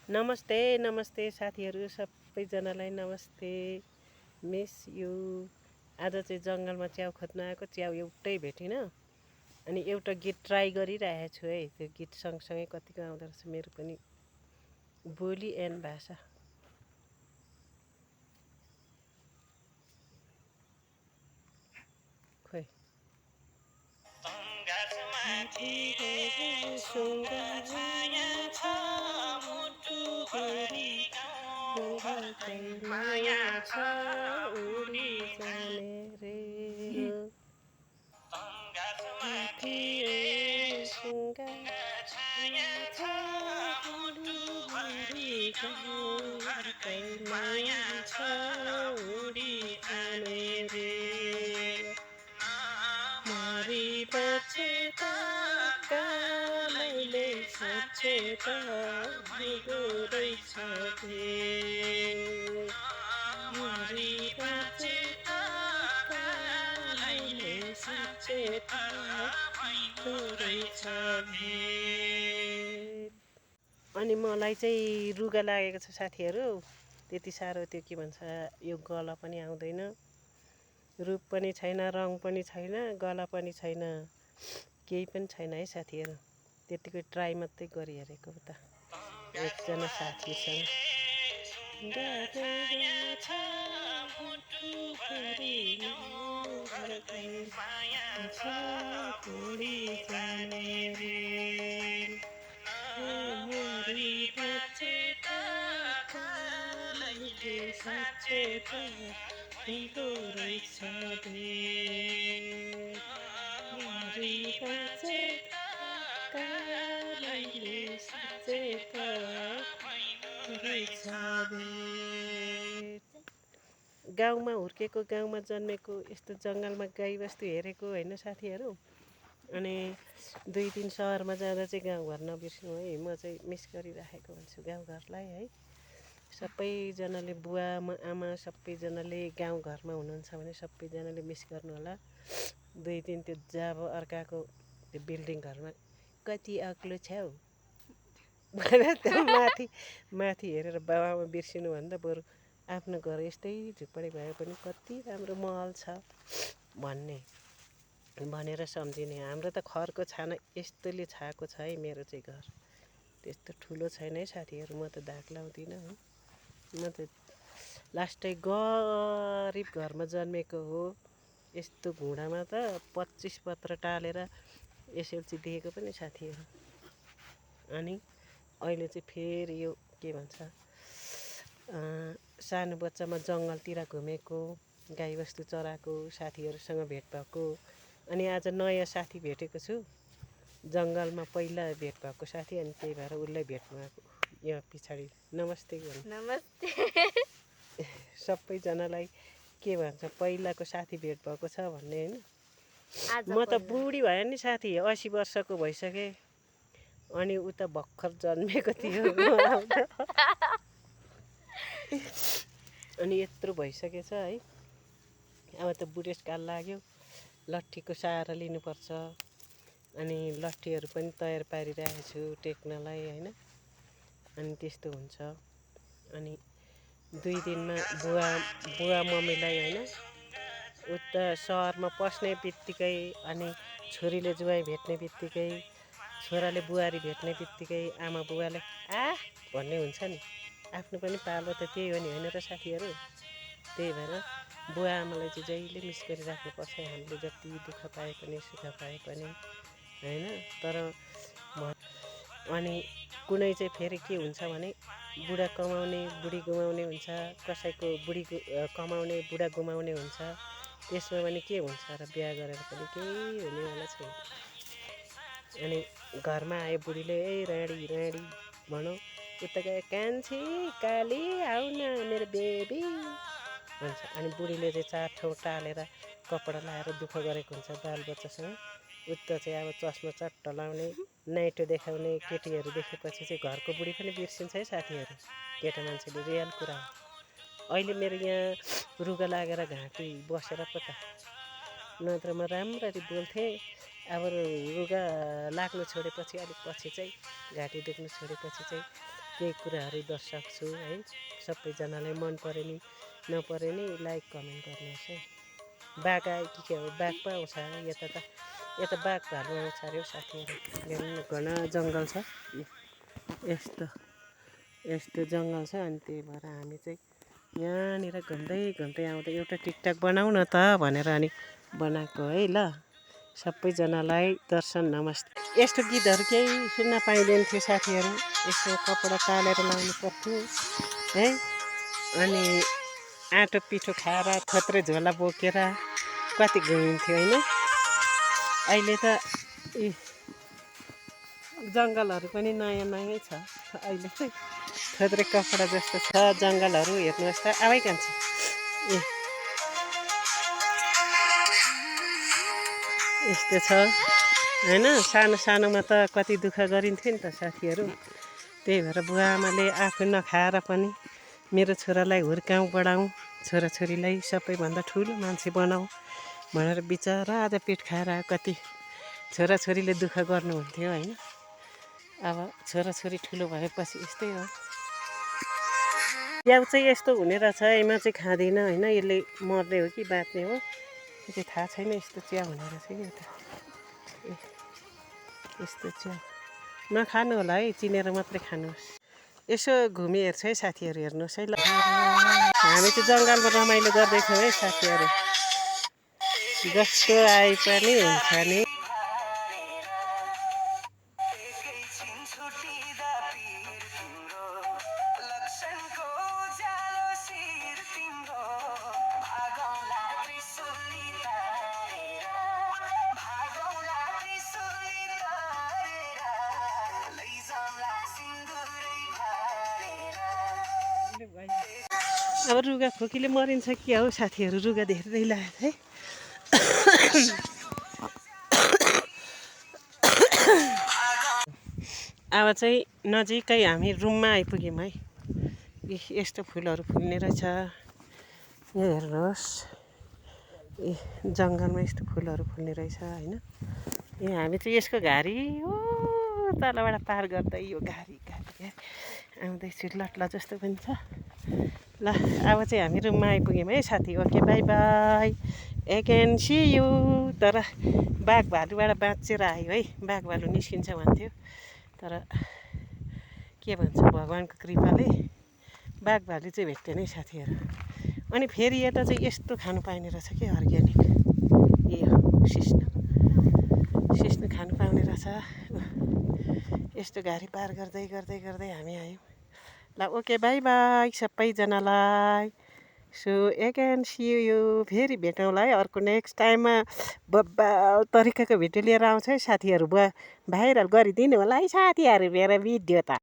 नमस्ते नमस्ते साथीहरू सबैजनालाई नमस्ते। Miss you. आज चाहिँ जङ्गलमा च्याउ खोज्न आएको, च्याउ एउटै भेटिनँ। अनि एउटा गीत ट्राई गरिरहेको छु है। त्यो गीत सँगसँगै कतिको आउँदो रहेछ मेरो पनि बोली एन्ड भाषा। खोइ माया छ उडी जाने रे माथि छाया छ माया छ उडी जाने रे मरी बचे त कालैले साँच्चै त हुँदो रहेछ भेट मरी बचे त कालैले साँच्चै त हुँदो रहेछ भेट। अनि मलाई चाहिँ रुगा लागेको छ साथीहरू। त्यति साह्रो त्यो के भन्छ यो गला पनि आउँदैन, रूप पनि छैन, रङ पनि छैन, गला पनि छैन, केही पनि छैन है साथीहरू। त्यतिकै ट्राई मात्रै गरिहेरेको त एकजना साथीसँग। साँच्चै त हुँदो रहेछ भेट मरी बचे कालैले साँच्चै त रहेछ भेट। गाउँमा हुर्केको, गाउँमा जन्मेको, यस्तो जङ्गलमा गाईबस्तु हेरेको होइन साथीहरू। अनि 2 दिन सहरमा जाँदा चाहिँ गाउँघर नबिर्सनु है। म चाहिँ मिस गरिराखेको हुन्छु गाउँघरलाई है। सबैजनाले बुवा आमा सबैजनाले गाउँघरमा हुनुहुन्छ भने सबैजनाले मिस गर्नु होला। 2 दिन त्यो जाब अर्काको त्यो बिल्डिङ घरमा कति अग्लो छ हौ भनेर त्यो माथि हेरेर बाबामा बिर्सिनुभन्दा बरु आफ्नो घर यस्तै झुपडी भए पनि कति राम्रो महल छ भनेर सम्झिने। हाम्रो त खरको छाना यस्तोले छाएको छ है। मेरो चाहिँ घर त्यस्तो ठुलो छैन है साथीहरू। म त धाक लाउँदिनँ है। म त लास्टै गरिब घरमा जन्मेको हो। यस्तो घुँडामा त 25 पत्र टालेर एसएलसी दिएको पनि साथीहरू। अनि अहिले चाहिँ फेरि यो के भन्छ सानो बच्चामा जङ्गलतिर घुमेको, गाईबस्तु चराएको, साथीहरूसँग भेट भएको। अनि आज नयाँ साथी भेटेको छु जङ्गलमा, पहिला भेट भएको साथी। अनि त्यही भएर उसलाई भेट्नु आएको यहाँ पछाडि। नमस्ते गर्नु। नमस्ते। सबैजनालाई के भन्छ पहिलाको साथी भेट भएको छ भन्ने होइन। म त बुढी भयो नि साथी, 80 वर्षको भइसकेँ। अनि ऊ त भर्खर जन्मेको थियो अनि यत्रो भइसकेछ है। अब त बुढेसकाल लाग्यो, लट्ठीको सहारा लिनुपर्छ। अनि लट्ठीहरू पनि तयार पारिरहेको छु टेक्नलाई होइन। अनि त्यस्तो हुन्छ। अनि 2 दिनमा बुवा मम्मीलाई होइन, उता सहरमा पस्ने बित्तिकै अनि छोरीले जुवाई भेट्ने बित्तिकै, छोराले बुहारी भेट्ने बित्तिकै आमा बुवाले भन्ने हुन्छ नि। आफ्नो पनि पालो त त्यही हो नि होइन र साथीहरू। त्यही भएर बुवा आमालाई चाहिँ जहिले मिस गरिराख्नुपर्छ हामीले, जति दुःख पाए पनि सुख पाए पनि होइन। तर अनि कुनै चाहिँ फेरि के हुन्छ भने बुढा कमाउने बुढी गुमाउने हुन्छ, कसैको बुढी कमाउने बुढा गुमाउने हुन्छ। त्यसमा पनि के हुन्छ र बिहा गरेर पनि केही हुनेवाला छैन। अनि घरमा आयो बुढीले राँडी राँडी भनौँ, उता गए कान्छी काली आऊ न मेरो बेबी भन्छ। अनि बुढीले चाहिँ 4 ठाउँ टालेर कपडा लाएर दुःख गरेको हुन्छ बालबच्चासँग। उता चाहिँ अब चस्मा चट्ट लाउने, नाइटो देखाउने केटीहरू देखेपछि चाहिँ घरको बुढी पनि बिर्सिन्छ है साथीहरू। केटा मान्छेले रियल कुरा हो। अहिले मेरो यहाँ रुगा लागेर घाँटी बसेर पो त, नत्र म राम्ररी बोल्थेँ। अब रुगा लाग्नु छोडेपछि अलिक पछि चाहिँ घाँटी दुख्नु छोडेपछि चाहिँ केही कुराहरू दर्शाउँछु है। सबैजनालाई मन परे नि नपरे नि लाइक कमेन्ट गर्नुहोस् है। बाघ आयो कि के हो, बाघ पो आउँछ यता त, यता बाघ भालु आउँछ अरे हौ साथीहरू। हेर्नु घना जङ्गल छ, यस्तो यस्तो जङ्गल छ। अनि त्यही भएर हामी चाहिँ यहाँनिर घुम्दै घुम्दै आउँदै एउटा टिकटक बनाऊ न त भनेर अनि बनाएको है। ल सबैजनालाई दर्शन नमस्ते। यस्तो गीतहरू केही सुन्न पाइँदैन थियो साथीहरू, यस्तो कपडा टालेर लाउनु पर्थ्यो है। अनि आँटो पिठो खाएर थोत्रे झोला बोकेर कति घुमिन्थ्यो होइन। अहिले त यी जङ्गलहरू पनि नयाँ नयाँ छ अहिले चाहिँ, थोत्रे कपडा जस्तो छ जङ्गलहरू। हेर्नुहोस् त आबै कान्छ ए यस्तो छ होइन। सानो सानोमा त कति दुःख गरिन्थ्यो नि त साथीहरू। त्यही भएर बुवा आमाले आफू नखाएर पनि मेरो छोरालाई हुर्काउँ बढाउँ, छोराछोरीलाई सबैभन्दा ठुलो मान्छे बनाऊ भनेर बिचरा आज पेट खाएर कति छोराछोरीले दुःख गर्नुहुन्थ्यो होइन। अब छोराछोरी ठुलो भएपछि यस्तै हो। च्याउ चाहिँ यस्तो हुने रहेछ, म चाहिँ खाँदिनँ होइन। यसले मर्ने हो कि बाँच्ने हो त्यो चाहिँ थाहा छैन। यस्तो च्याउ हुने रहेछ कि यता, यस्तो च्याउ नखानु होला है, चिनेर मात्रै खानुहोस्। यसो घुमी हेर्छु है साथीहरू, हेर्नुहोस् है। ल हामी चाहिँ जङ्गलमा रमाइलो गर्दैछौँ है साथीहरू। जस्तो आए पनि हुन्छ नि। अब रुगा खोकीले मरिन्छ कि हो साथीहरू, रुगा धेरै लाग्यो है। अब चाहिँ नजिकै हामी रुममा आइपुग्यौँ है। यस्तो फुलहरू फुल्ने रहेछ, यहाँ हेर्नुहोस्। ए जङ्गलमा यस्तो फुलहरू फुल्ने रहेछ होइन। यहाँ हामी चाहिँ यसको घारी हो तलबाट पार गर्दै यो घारी घारी आउँदैछु। लट्ला जस्तो पनि छ। ल अब चाहिँ हामी रुममा आइपुग्यौँ है साथी। Okay bye bye, again see you. तर बाघ भालुबाट बाँचेर आयो है। बाघ भालु निस्किन्छ भन्थ्यो, तर के भन्छ भगवान्को कृपाले बाघ भालु चाहिँ भेट्दैन है साथीहरू। अनि फेरि यता चाहिँ यस्तो खानु पाइने रहेछ कि अर्ग्यानिक, ए हो सिस्नो, सिस्नो खानु पाउने रहेछ। यस्तो घारी पार गर्दै गर्दै गर्दै हामी आयौँ। ल ओके बाई बाई सबैजनालाई। So again see you. फेरि भेटौँला है अर्को नेक्स्ट टाइममा बब्बाल तरिकाको भिडियो लिएर आउँछ है साथीहरू। भाइरल गरिदिनु होला है साथीहरू मेरो भिडियो त।